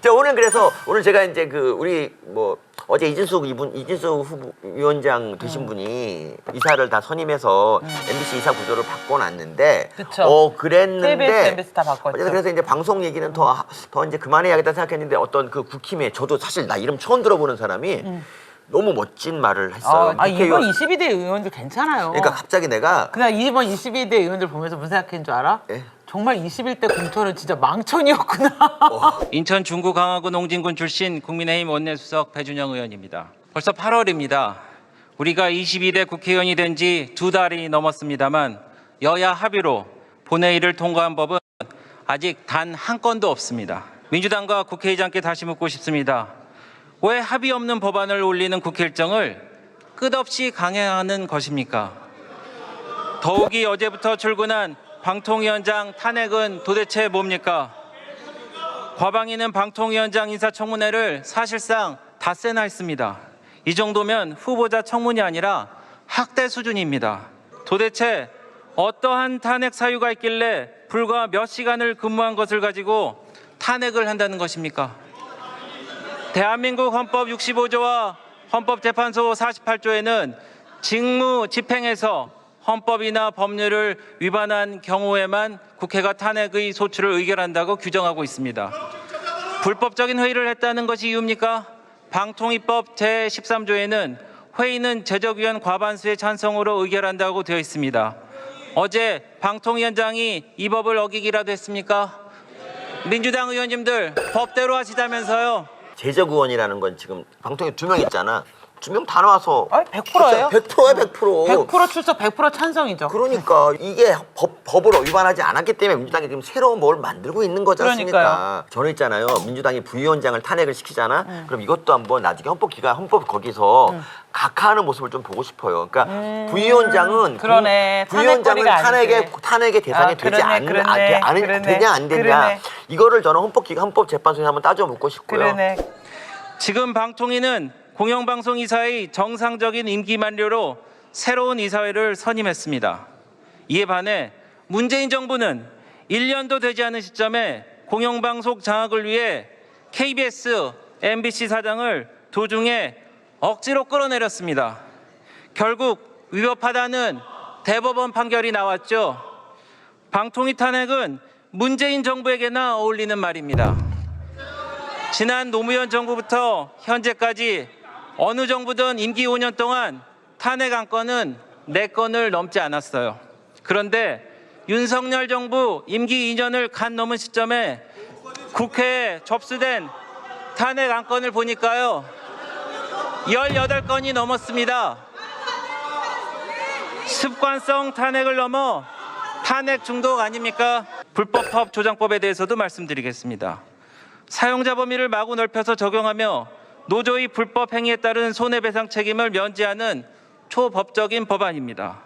자, 오늘 그래서 오늘 제가 이제 그 우리 뭐 어제 이진숙 후보 위원장 되신 분이 이사를 다 선임해서 MBC 이사 구조를 바꿔놨는데, 그쵸. 그랬는데 KBS, MBC 다 바꿨죠. 그래서 이제 방송 얘기는 더 이제 그만해야겠다 생각했는데 어떤 그 국힘에 저도 사실 나 이름 처음 들어보는 사람이 너무 멋진 말을 했어요. 이번 22대 의원들 괜찮아요. 그러니까 갑자기 내가 그냥 이번 22대 의원들 보면서 무슨 생각한 줄 알아? 예? 정말 21대 공천은 진짜 망천이었구나. 인천 중구 강화구 농진군 출신 국민의힘 원내수석 배준영 의원입니다. 벌써 8월입니다. 우리가 22대 국회의원이 된 지 2달이 넘었습니다만 여야 합의로 본회의를 통과한 법은 아직 단 한 건도 없습니다. 민주당과 국회의장께 다시 묻고 싶습니다. 왜 합의 없는 법안을 올리는 국회 일정을 끝없이 강행하는 것입니까? 더욱이 어제부터 출근한 방통위원장 탄핵은 도대체 뭡니까? 과방위는 방통위원장 인사청문회를 사실상 닷새나 했습니다. 이 정도면 후보자 청문이 아니라 학대 수준입니다. 도대체 어떠한 탄핵 사유가 있길래 불과 몇 시간을 근무한 것을 가지고 탄핵을 한다는 것입니까? 대한민국 헌법 65조와 헌법재판소 48조에는 직무 집행에서 헌법이나 법률을 위반한 경우에만 국회가 탄핵의 소추를 의결한다고 규정하고 있습니다. 불법적인 회의를 했다는 것이 이유입니까? 방통위법 제13조에는 회의는 제적위원 과반수의 찬성으로 의결한다고 되어 있습니다. 어제 방통위원장이 이 법을 어기기라도 했습니까? 민주당 의원님들 법대로 하시자면서요. 제적 의원이라는 건 지금 방통위 2명 있잖아. 2명 다 나와서 100%예요? 100%야 100%. 100% 출석, 100% 찬성이죠. 그러니까 이게 법을 위반하지 않았기 때문에 민주당이 지금 새로운 법을 만들고 있는 거지 않습니까? 그러니까요. 저는 있잖아요. 민주당이 부위원장을 탄핵을 시키잖아. 그럼 이것도 한번 나중에 헌법 거기서 각하하는 모습을 좀 보고 싶어요. 그러니까 부위원장은 그러네. 부위원장은 탄핵거리가 탄핵의 대상이 되지 되냐 안 되냐 그러네. 이거를 저는 헌법재판소에 한번 따져 묻고 싶고요. 그러네. 지금 방통위는 공영방송 이사의 정상적인 임기 만료로 새로운 이사회를 선임했습니다. 이에 반해 문재인 정부는 1년도 되지 않은 시점에 공영방송 장악을 위해 KBS, MBC 사장을 도중에 억지로 끌어내렸습니다. 결국 위법하다는 대법원 판결이 나왔죠. 방통위 탄핵은 문재인 정부에게나 어울리는 말입니다. 지난 노무현 정부부터 현재까지 어느 정부든 임기 5년 동안 탄핵 안건은 4건을 넘지 않았어요. 그런데 윤석열 정부 임기 2년을 간 넘은 시점에 국회에 접수된 탄핵 안건을 보니까요. 18건이 넘었습니다. 습관성 탄핵을 넘어 탄핵 중독 아닙니까? 불법법 조장법에 대해서도 말씀드리겠습니다. 사용자 범위를 마구 넓혀서 적용하며 노조의 불법 행위에 따른 손해배상 책임을 면제하는 초법적인 법안입니다.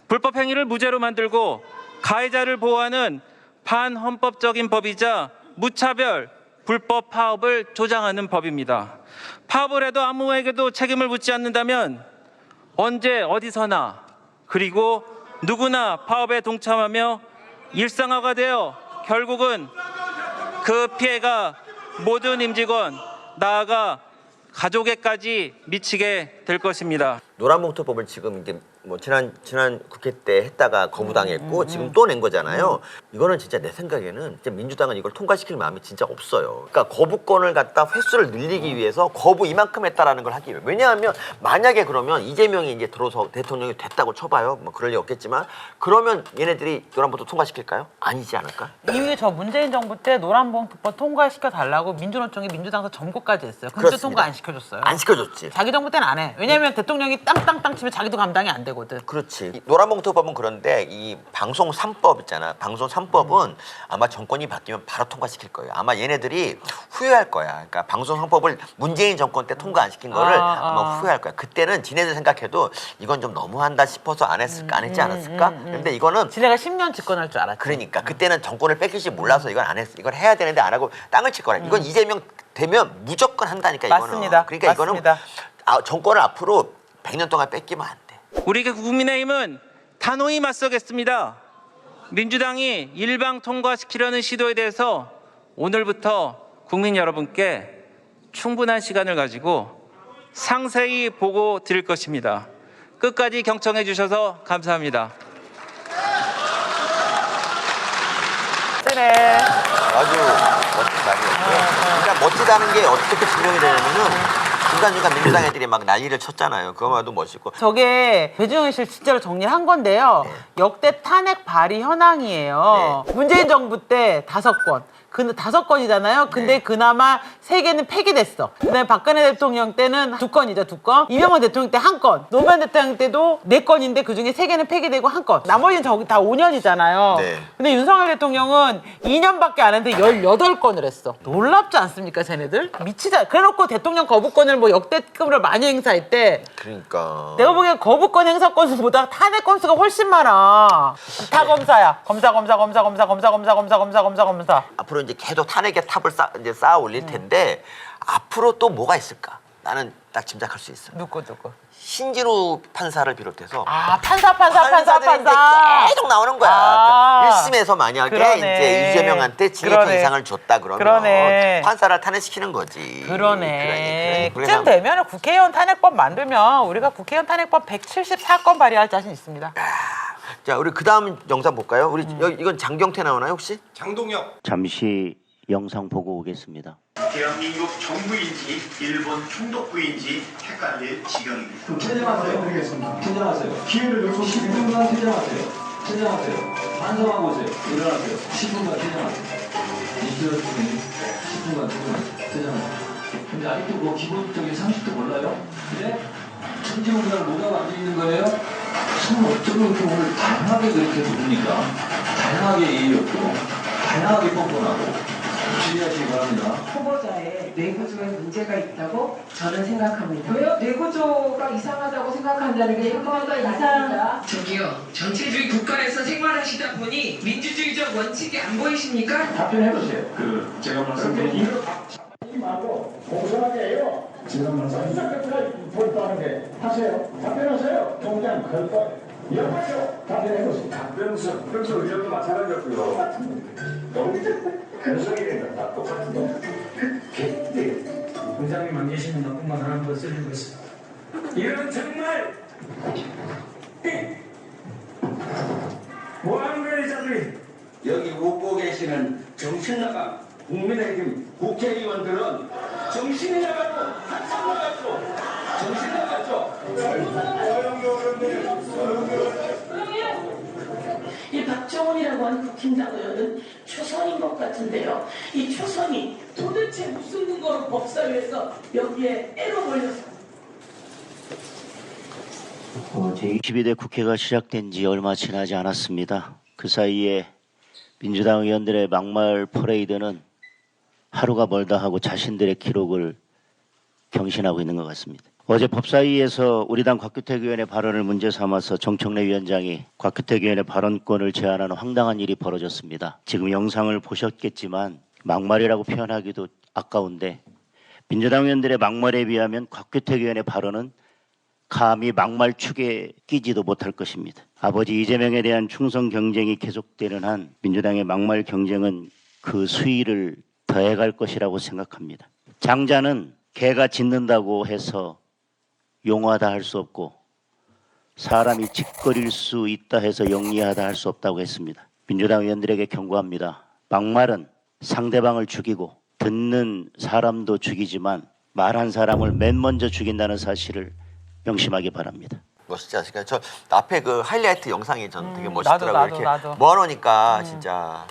불법 행위를 무죄로 만들고 가해자를 보호하는 반헌법적인 법이자 무차별 불법 파업을 조장하는 법입니다. 파업을 해도 아무에게도 책임을 묻지 않는다면 언제 어디서나 그리고 누구나 파업에 동참하며 일상화가 되어 결국은 그 피해가 모든 임직원 나아가 가족에까지 미치게 될 것입니다. 노란봉투법을 지금 이제 뭐 지난 국회 때 했다가 거부당했고 지금 또 낸 거잖아요. 이거는 진짜 내 생각에는 진짜 민주당은 이걸 통과시킬 마음이 진짜 없어요. 그러니까 거부권을 갖다 횟수를 늘리기 위해서 거부 이만큼 했다라는 걸 하기 위해. 왜냐하면 만약에 그러면 이재명이 이제 들어서 대통령이 됐다고 쳐봐요. 뭐 그럴 리 없겠지만 그러면 얘네들이 노란봉투 통과시킬까요? 아니지 않을까? 이미 저 문재인 정부 때 노란봉투법 통과시켜 달라고 민주노총이 민주당에서 점거까지 했어요. 근데 통과 안 시켜줬어요. 안 시켜줬지. 자기 정부 때는 안 해. 왜냐하면 대통령이 땅땅땅 치면 자기도 감당이 안 되거든. 그렇지. 이 노란봉투법은 그런데 이 방송 3법 있잖아. 방송 3법은 아마 정권이 바뀌면 바로 통과시킬 거예요. 아마 얘네들이 후회할 거야. 그러니까 방송 3법을 문재인 정권 때 통과 안 시킨 거를 아마 후회할 거야. 그때는 지네들 생각해도 이건 좀 너무한다 싶어서 안 했지 않았을까? 근데 이거는 지네가 10년 집권할 줄 알았지. 그러니까 그때는 정권을 뺏길지 몰라서 이건 안 했어. 이건 해야 되는데 안 하고 땅을 칠 거라. 이건 이재명 되면 무조건 한다니까 이거는. 맞습니다. 그러니까 맞습니다. 이거는 정권을 앞으로 100년 동안 뺏기면 안 돼. 우리 국민의힘은 단호히 맞서겠습니다. 민주당이 일방 통과시키려는 시도에 대해서 오늘부터 국민 여러분께 충분한 시간을 가지고 상세히 보고 드릴 것입니다. 끝까지 경청해 주셔서 감사합니다. 그래. 아주 멋진 말이었고요. 그러니까 멋지다는 게 어떻게 증명이 되냐면은 중간중간 민주당 애들이 막 난리를 쳤잖아요. 그거만도 멋있고. 저게 배준영 씨 실제로 정리한 건데요. 역대 탄핵 발의 현황이에요. 문재인 정부 때 5건. 그 5건이잖아요. 근데 그나마 3개는 폐기됐어. 그다음에 박근혜 대통령 때는 2건이죠, 2건. 이명박 대통령 때 1건. 노무현 대통령 때도 4건인데 그중에 3개는 폐기되고 1건. 나머지는 저기 다 5년이잖아요. 네. 근데 윤석열 대통령은 2년밖에 안 했는데 18건을 했어. 놀랍지 않습니까, 쟤네들? 미치자. 그래놓고 대통령 거부권을 뭐 역대급으로 많이 행사했대. 그러니까. 내가 보기엔 거부권 행사 건수보다 탄핵 건수가 훨씬 많아. 다 검사야. 검사. 앞으로 이제 계속 탄핵의 탑을 쌓아 올릴 텐데 앞으로 또 뭐가 있을까? 나는 딱 짐작할 수 있어. 누구. 신진우 판사를 비롯해서 아, 판사. 판사들이 이제 계속 나오는 거야. 아. 그러니까 1심에서 만약에 그러네. 이제 이재명한테 징역형 그러네. 이상을 줬다 그러면 그러네. 판사를 탄핵시키는 거지. 그러네. 그래서 그쯤 되면 국회의원 탄핵법 만들면 우리가 국회의원 탄핵법 174건 발의할 자신 있습니다. 자, 우리 그 다음 영상 볼까요? 우리 이건 장경태 나오나요 혹시? 장동혁. 잠시 영상 보고 오겠습니다. 대한민국 정부인지 일본 총독부인지 헷갈릴 지경입니다. 퇴장하세요. 드리겠습니다. 퇴장하세요. 기회를 놓쳐 10분간 퇴장하세요. 퇴장하세요. 반성하고 오세요. 일어나세요. 10분간 퇴장하세요. 이들어주면 10분간 퇴장하세요. 근데 아직도 뭐 기본적인 상식도 몰라요? 네? 천지문화를 못하고 앉아있는 거예요? 참 어쩌면 이렇게 오늘 다양하게 그렇게 부르니까 다양하게 예의롭고 다양하게 뻔뻔하고 주의하시기 바랍니다. 후보자의 뇌구조에 문제가 있다고 저는 생각합니다. 왜요? 뇌구조가 이상하다고 생각한다는 게 뇌구조가 이상하다. 저기요, 전체주의 국가에서 생활하시다 보니 민주주의적 원칙이 안 보이십니까? 답변해보세요. 제가 말씀드린 이유를 말고 공손하게 해요. 제가 말씀드린 볼바하게 하세요. 답변하세요. 통장 걸 거. 여보세요. 답변해보세요. 답변서 의견도 마찬가지였고요. 근성이 된다. 다 똑같은 거. 부장님 안 계시면 나쁜 말 하는 거 쓰리고 있어. 이건 정말 뭐 하는 거야, 이 자들이? 여기 웃고 계시는 정신나간 국민의힘 국회의원들은 정신이 나갔고 한참 나갔고 정신 나갔죠. 이 박정훈이라고 하는 국힘당 의원은 초선인 것 같은데요. 이 초선이 도대체 무슨 근거로 법사위에서 여기에 애로 몰렸어요? 제22대 국회가 시작된 지 얼마 지나지 않았습니다. 그 사이에 민주당 의원들의 막말 퍼레이드는 하루가 멀다 하고 자신들의 기록을 경신하고 있는 것 같습니다. 어제 법사위에서 우리 당 곽규택 의원의 발언을 문제 삼아서 정청래 위원장이 곽규택 의원의 발언권을 제한하는 황당한 일이 벌어졌습니다. 지금 영상을 보셨겠지만 막말이라고 표현하기도 아까운데 민주당 의원들의 막말에 비하면 곽규택 의원의 발언은 감히 막말 축에 끼지도 못할 것입니다. 아버지 이재명에 대한 충성 경쟁이 계속되는 한 민주당의 막말 경쟁은 그 수위를 더해갈 것이라고 생각합니다. 장자는 개가 짖는다고 해서 용하다 할 수 없고 사람이 짓거릴 수 있다 해서 영리하다 할 수 없다고 했습니다. 민주당 의원들에게 경고합니다. 막말은 상대방을 죽이고 듣는 사람도 죽이지만 말한 사람을 맨 먼저 죽인다는 사실을 명심하기 바랍니다. 멋있지 않습니까? 저 앞에 그 하이라이트 영상이 전 되게 멋있더라고요. 나도. 모아놓으니까 진짜.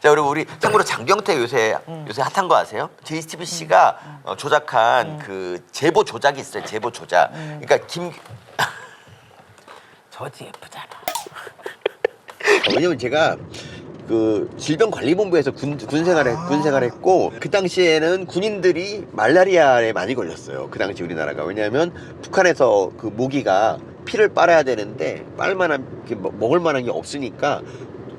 자, 그리고 우리 참고로 장경태 요새 핫한 거 아세요? JTBC가 조작한 그 제보 조작이 있어요. 제보 조작. 그러니까 저지 예쁘잖아. 왜냐면 제가 그 질병관리본부에서 군 생활했고 그 당시에는 군인들이 말라리아에 많이 걸렸어요. 그 당시 우리나라가. 왜냐하면 북한에서 그 모기가 피를 빨아야 되는데 빨만한 먹을 만한 게 없으니까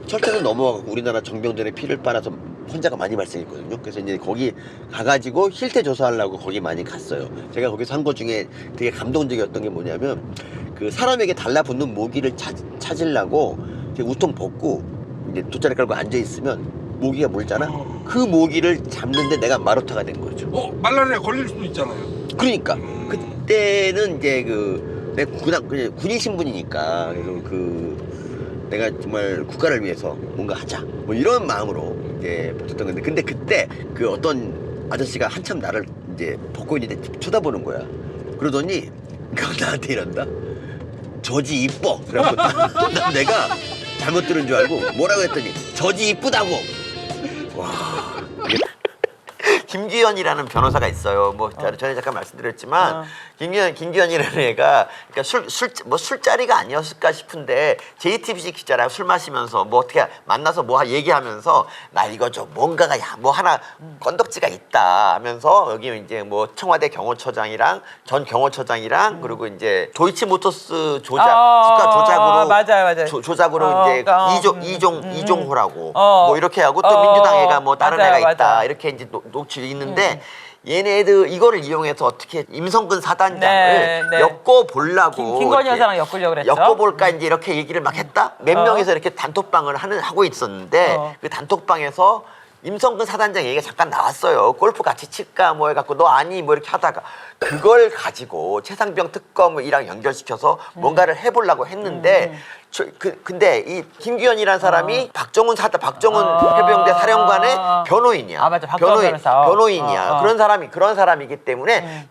철도를 넘어가고 우리나라 정병들의 피를 빨아서 환자가 많이 발생했거든요. 그래서 이제 거기 가가지고 힐태 조사하려고 거기 많이 갔어요. 제가 거기서 한 것 중에 되게 감동적이었던 게 뭐냐면 그 사람에게 달라붙는 모기를 찾으려고 우통 벗고 이제 돗자리 깔고 앉아 있으면 모기가 물잖아. 그 모기를 잡는데 내가 마루타가 된 거죠. 말라리아 걸릴 수도 있잖아요. 그러니까 그때는 이제 내 군인 신분이니까 그래서 내가 정말 국가를 위해서 뭔가 하자 뭐 이런 마음으로 이제 버텼던 건데, 근데 그때 그 어떤 아저씨가 한참 나를 이제 벗고 있는데 쳐다보는 거야. 그러더니 나한테 이런다. 저지 이뻐. 그래갖고 난 내가 잘못 들은 줄 알고 뭐라고 했더니 저지 이쁘다고. 와. 김규현이라는 변호사가 있어요. 뭐 전에 잠깐 말씀드렸지만 김규현이라는 애가 그러니까 술자리가 아니었을까 싶은데 JTBC 기자랑 술 마시면서 뭐 어떻게 만나서 뭐 얘기하면서 나 이거 좀 뭔가가 뭐 하나 건덕지가 있다 하면서 여기 이제 뭐 청와대 경호처장이랑 전 경호처장이랑 그리고 이제 도이치모터스 주가 조작으로 맞아요. 조작으로 이제 이종호라고 뭐 이렇게 하고 또 민주당 애가 뭐 다른 애가 있다 이렇게 이제 녹취 있는데 얘네들 이거를 이용해서 어떻게 임성근 사단장을 엮어보려고 김건희 여사랑 엮으려고 그랬죠. 엮어볼까 이제 이렇게 얘기를 막 했다. 몇 명이서 이렇게 단톡방을 하고 있었는데 그 단톡방에서 임성근 사단장 얘기가 잠깐 나왔어요. 골프 같이 칠까 뭐 해갖고 너 아니 뭐 이렇게 하다가 그걸 가지고 최상병 특검이랑 연결시켜서 뭔가를 해보려고 했는데 근데 이 김규현이라는 사람이 박정훈 해병대 사령관의 변호인이야. 아 맞아. 변호인이야. 그런 사람이기 때문에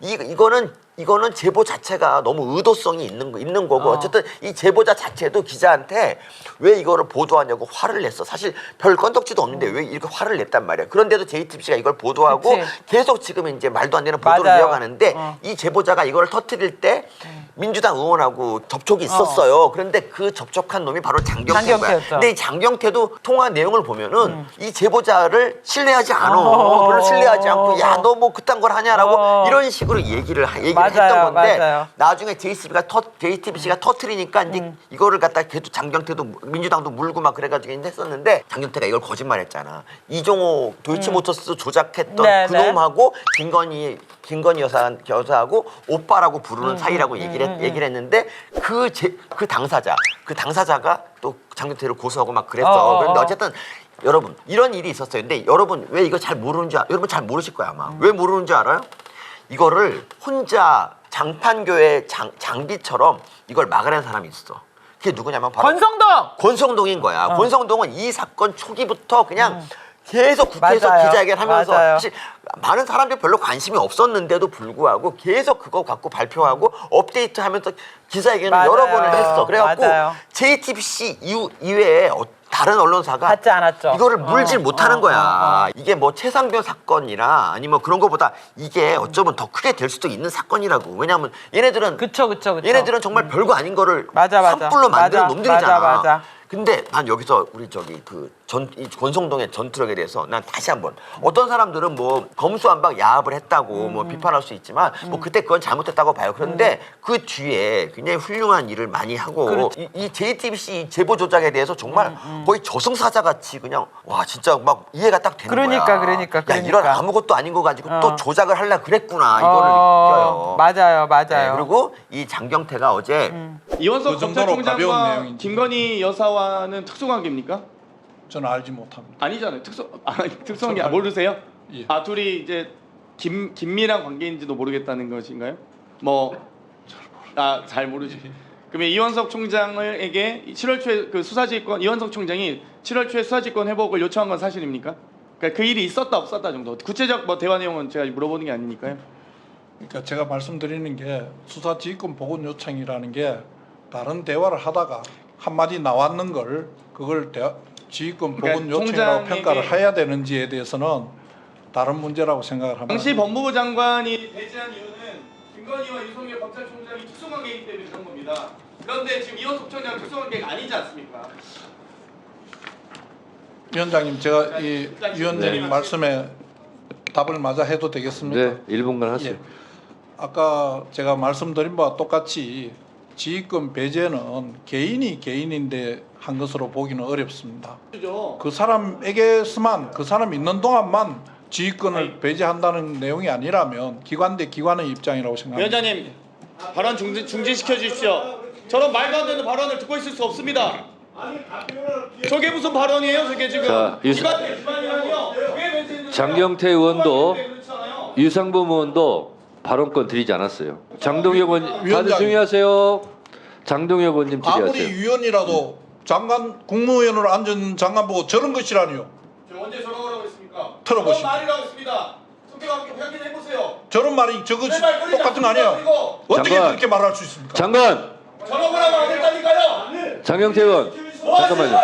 이거는 제보 자체가 너무 의도성이 있는 거고 어쨌든 이 제보자 자체도 기자한테 왜 이거를 보도하냐고 화를 냈어. 사실 별 건덕지도 없는데 왜 이렇게 화를 냈단 말이야. 그런데도 JTBC가 이걸 보도하고 계속 지금 이제 말도 안 되는 보도를 이어가는데 이 제보자가 이걸 터뜨릴 때 민주당 의원하고 접촉이 있었어요. 그런데 그 접촉한 놈이 바로 장경태인 거야. 근데 이 장경태도 통화 내용을 보면은 이 제보자를 신뢰하지 않아. 별로 신뢰하지 않고 야 너 뭐 그딴 걸 하냐라고 이런 식으로 얘기를 했던 건데 나중에 JTBC가 터뜨리니까 이제 이거를 갖다 걔도 장경태도 민주당도 물고 막 그래가지고 했었는데 장경태가 이걸 거짓말했잖아. 이종호 도이치모터스 조작했던 그놈하고 김건희 여사하고 오빠라고 부르는 사이라고 얘기를 했는데 그 당사자가 또 장경태를 고소하고 막 그랬어. 그런데 어쨌든 여러분 이런 일이 있었어요. 근데 여러분 왜 이거 잘 모르는지 여러분 잘 모르실 거야 아마. 왜 모르는지 알아요? 이거를 혼자 장판교회 장비처럼 이걸 막으려는 사람이 있어. 그게 누구냐면 바로 권성동인 거야. 권성동은 이 사건 초기부터 그냥 계속 국회에서 기자회견 하면서 사실 많은 사람들이 별로 관심이 없었는데도 불구하고 계속 그거 갖고 발표하고 업데이트하면서 기자회견을 여러 번을 했어. 그래갖고 JTBC 이외에 다른 언론사가 받지 않았죠. 이거를 물질 못하는 거야. 이게 뭐 최상병 사건이나 아니면 그런 거보다 이게 어쩌면 더 크게 될 수도 있는 사건이라고. 왜냐하면 얘네들은 얘네들은 정말 별거 아닌 거를 산불로 만드는 놈들이잖아. 근데 난 여기서 우리 이 권성동의 전투력에 대해서 난 다시 한번 어떤 사람들은 뭐 검수완박 야합을 했다고 뭐 비판할 수 있지만 뭐 그때 그건 잘못했다고 봐요. 그런데 그 뒤에 굉장히 훌륭한 일을 많이 하고 이 JTBC 제보 조작에 대해서 정말 거의 저승사자 같이 그냥 와 진짜 막 이해가 딱 되는 거야. 그러니까. 야 이런 아무것도 아닌 거 가지고 또 조작을 하려 그랬구나 이거를 느껴요. 맞아요. 그리고 이 장경태가 어제 이원석 검찰총장과 김건희 여사와는 특수관계입니까? 저는 알지 못합니다. 아니잖아요. 특수한 게 모르세요? 예. 둘이 이제 긴밀한 관계인지도 모르겠다는 것인가요? 잘 모르지. 그러면 이원석 총장에게 7월 초에 그 수사지휘권 이원석 총장이 7월 초에 수사지휘권 회복을 요청한 건 사실입니까? 그러니까 그 일이 있었다 없었다 정도. 구체적 대화 내용은 제가 물어보는 게 아니니까요. 그러니까 제가 말씀드리는 게 수사지휘권 복원 요청이라는 게 다른 대화를 하다가 한마디 나왔는 걸 그걸 지휘권 복원 요청이라고 평가를 해야 되는지에 대해서는 다른 문제라고 생각을 합니다. 당시 법무부 장관이 배제한 이유는 김건희와 유석열 검찰총장이 특수관계이기 때문에 그런 겁니다. 그런데 지금 이원석 총장은 특수관계가 아니지 않습니까? 위원장님 제가 이 위원장님 말씀에 답을 마저 해도 되겠습니까? 네, 1분간 하세요. 예. 아까 제가 말씀드린 바와 똑같이 지휘권 배제는 개인인데 한 것으로 보기는 어렵습니다. 그 사람에게서만 그 사람 있는 동안만 지휘권을 배제한다는 내용이 아니라면 기관 대 기관의 입장이라고 생각합니다. 위원장님 발언 중지시켜 주십시오. 저런 말도 안 되는 발언을 듣고 있을 수 없습니다. 저게 무슨 발언이에요? 저게 지금 자, 기관이라니요. 왜 멘트는 장경태 의원도 유상범 의원도 발언권 드리지 않았어요. 장동혁 의원님 다들 위원장님. 조용히 하세요. 장동혁 의원님 아무리 질의하세요. 위원이라도 장관 국무위원으로 앉은 장관 보고 저런 것이라니요. 저 언제 저런 거라고 했습니까? 들어보십시오. 저런 말이라고 했습니다. 성격 확인해 보세요. 저런 말이 저것이 내 말거리 똑같은 거 아니에요? 그리고 어떻게 장관. 그렇게 말할 수 있습니까? 장관 저런 거라고 안 했다니까요. 장경태 의원 뭐 잠깐만요.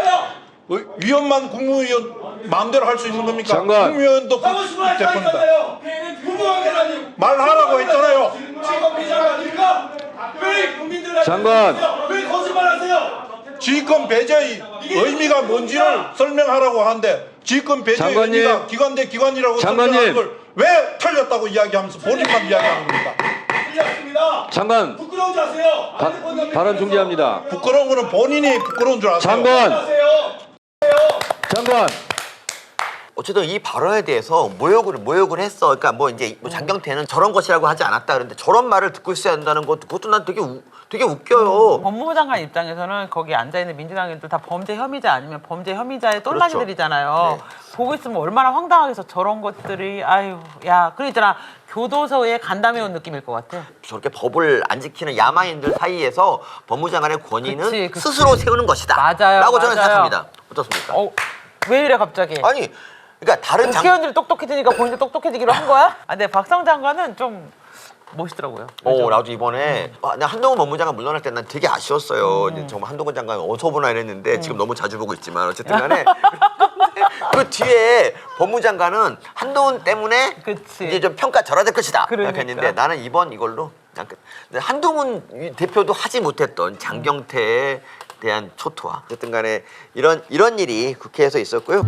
위원만 국무위원 마음대로 할 수 있는 겁니까? 장관. 국무위원도 하고 싶은 말 대표입니다. 하니까요. 궁금하게라니. 말하라고 했잖아요. 지금 비자가 아닙니까? 왜 국민들 장관. 왜 거짓말하세요? 지휘권 배제의 의미가 뭔지를 설명하라고 하는데 지휘권 배제의 장관님. 의미가 기관 대 기관이라고 장관님. 설명하는 걸 왜 틀렸다고 이야기하면서 본인만 이야기하는 겁니까? 틀렸습니다. 장관 부끄러운지 아세요? 발언 중지합니다. 부끄러운 거는 본인이 부끄러운 줄 아세요? 장관 아세요? 장관 어쨌든 이 발언에 대해서 모욕을 했어. 그러니까 뭐 이제 뭐 장경태는 저런 것이라고 하지 않았다 그런데 저런 말을 듣고 있어야 한다는 것도 그것도 난 되게 웃겨요. 법무부 장관 입장에서는 거기 앉아있는 민주당인들 다 범죄 혐의자 아니면 범죄 혐의자의 똘랑이들이잖아요. 보고 있으면 얼마나 황당하겠어. 저런 것들이 아유 야 그러잖아. 교도소에 간담회 온 느낌일 것 같아. 저렇게 법을 안 지키는 야만인들 사이에서 법무부 장관의 권위는 그치. 스스로 세우는 것이다. 맞아요, 라고 저는 맞아요. 생각합니다. 어떻습니까? 왜 이래 갑자기? 아니 그러니까 다른 국회의원들이 똑똑해지니까 본인도 똑똑해지기로 한 거야? 아, 근데 박성 장관은 좀 멋있더라고요. 나도 이번에 나 한동훈 법무장관 물러날 때 난 되게 아쉬웠어요. 이제 정말 한동훈 장관 어서 보나 이랬는데 지금 너무 자주 보고 있지만 어쨌든 간에 그 뒤에 법무장관은 한동훈 때문에 그치. 이제 좀 평가 절하될 것이다 그러니까. 생각했는데 나는 이번 이걸로 한동훈 대표도 하지 못했던 장경태에 대한 초토화 어쨌든 간에 이런 일이 국회에서 있었고요.